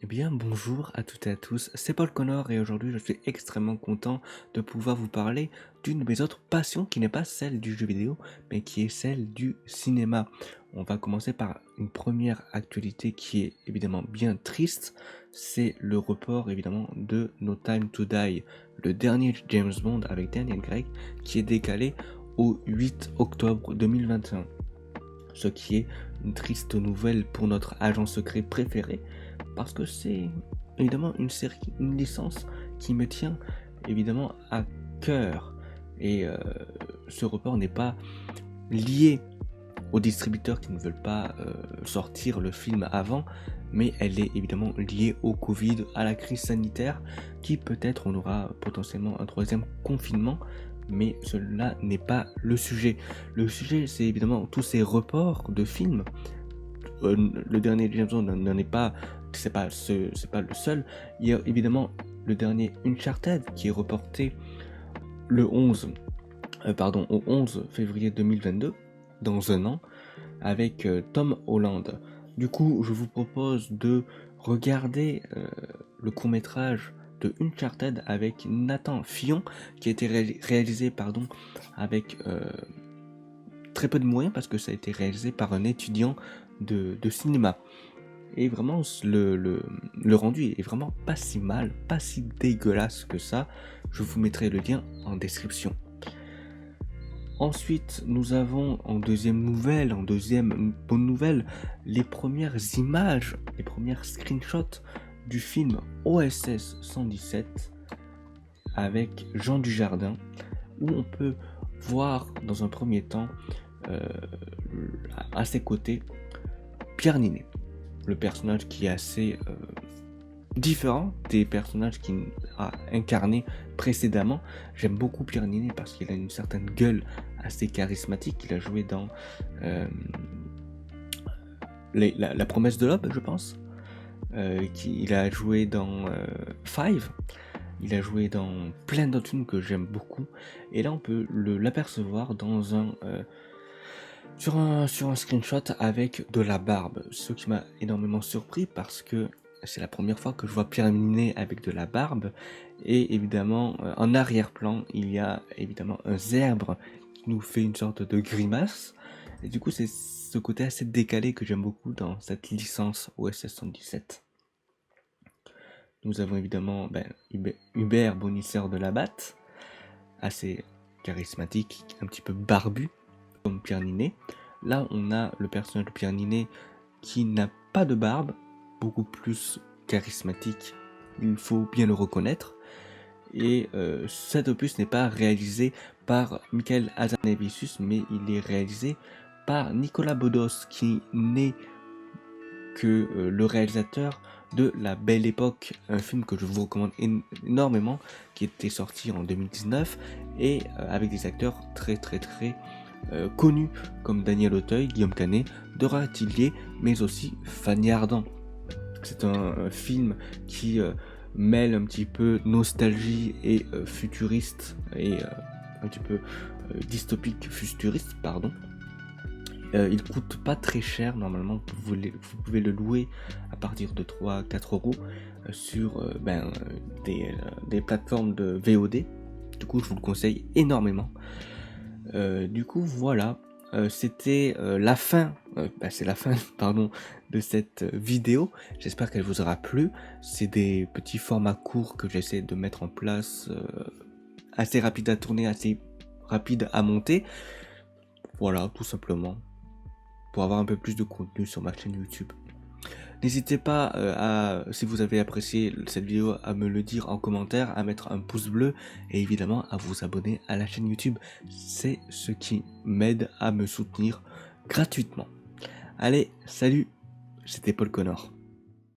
Eh bien, bonjour à toutes et à tous, c'est Paul Connor et aujourd'hui je suis extrêmement content de pouvoir vous parler d'une de mes autres passions qui n'est pas celle du jeu vidéo, mais qui est celle du cinéma. On va commencer par une première actualité qui est évidemment bien triste, c'est le report évidemment de No Time to Die, le dernier James Bond avec Daniel Craig, qui est décalé au 8 octobre 2021. Ce qui est une triste nouvelle pour notre agent secret préféré, parce que c'est évidemment une série, une licence qui me tient évidemment à cœur. Et ce report n'est pas lié aux distributeurs qui ne veulent pas sortir le film avant, mais elle est évidemment liée au Covid, à la crise sanitaire, qui peut-être on aura potentiellement un troisième confinement, mais cela n'est pas le sujet. Le sujet, c'est évidemment tous ces reports de films. Le dernier James Bond n'en est pas, c'est pas le seul. Il y a évidemment le dernier Uncharted qui est reporté au 11 février 2022, dans un an, avec Tom Holland. Du coup, je vous propose de regarder le court-métrage de Uncharted avec Nathan Fillon, qui a été réalisé avec très peu de moyens, parce que ça a été réalisé par un étudiant de cinéma. Et vraiment, le rendu est vraiment pas si mal, pas si dégueulasse que ça. Je vous mettrai le lien en description. Ensuite, nous avons en deuxième bonne nouvelle, les premières images, les premières screenshots du film OSS 117 avec Jean Dujardin, où on peut voir dans un premier temps à ses côtés Pierre Ninet, le personnage qui est assez différent des personnages qu'il a incarnés précédemment. J'aime beaucoup Pierre Ninet parce qu'il a une certaine gueule assez charismatique. Il a joué dans la promesse de l'aube, je pense. Il a joué dans Five. Il a joué dans plein d'autres films que j'aime beaucoup. Et là, on peut l'apercevoir dans sur un screenshot avec de la barbe. Ce qui m'a énormément surpris parce que c'est la première fois que je vois Pierre Ninet avec de la barbe. Et évidemment, en arrière-plan, il y a évidemment un zèbre qui nous fait une sorte de grimace. Et du coup, c'est ce côté assez décalé que j'aime beaucoup dans cette licence OSS 117. Nous avons évidemment Hubert Bonisseur de la Batte, assez charismatique, un petit peu barbu, comme Pierre Ninet. Là, on a le personnage de Pierre Ninet qui n'a pas de barbe, beaucoup plus charismatique, il faut bien le reconnaître. Et cet opus n'est pas réalisé par Michael Hazanavicius, mais il est réalisé par Nicolas Bedos, qui n'est que le réalisateur de La Belle Époque, un film que je vous recommande énormément, qui était sorti en 2019, et avec des acteurs très connus comme Daniel Auteuil, Guillaume Canet, Dora Tillier, mais aussi Fanny Ardant. C'est un film qui mêle un petit peu nostalgie et futuriste, et un petit peu dystopique futuriste, pardon. Il coûte pas très cher, normalement vous pouvez le louer à partir de 3-4 euros sur des plateformes de VOD. Du coup, je vous le conseille énormément. Du coup, voilà, c'était la fin, c'est la fin pardon, de cette vidéo. J'espère qu'elle vous aura plu. C'est des petits formats courts que j'essaie de mettre en place, assez rapide à tourner, assez rapide à monter. Voilà, tout simplement, pour avoir un peu plus de contenu sur ma chaîne YouTube. N'hésitez pas si vous avez apprécié cette vidéo, à me le dire en commentaire, à mettre un pouce bleu et évidemment à vous abonner à la chaîne YouTube. C'est ce qui m'aide à me soutenir gratuitement. Allez, salut, c'était Paul Connor.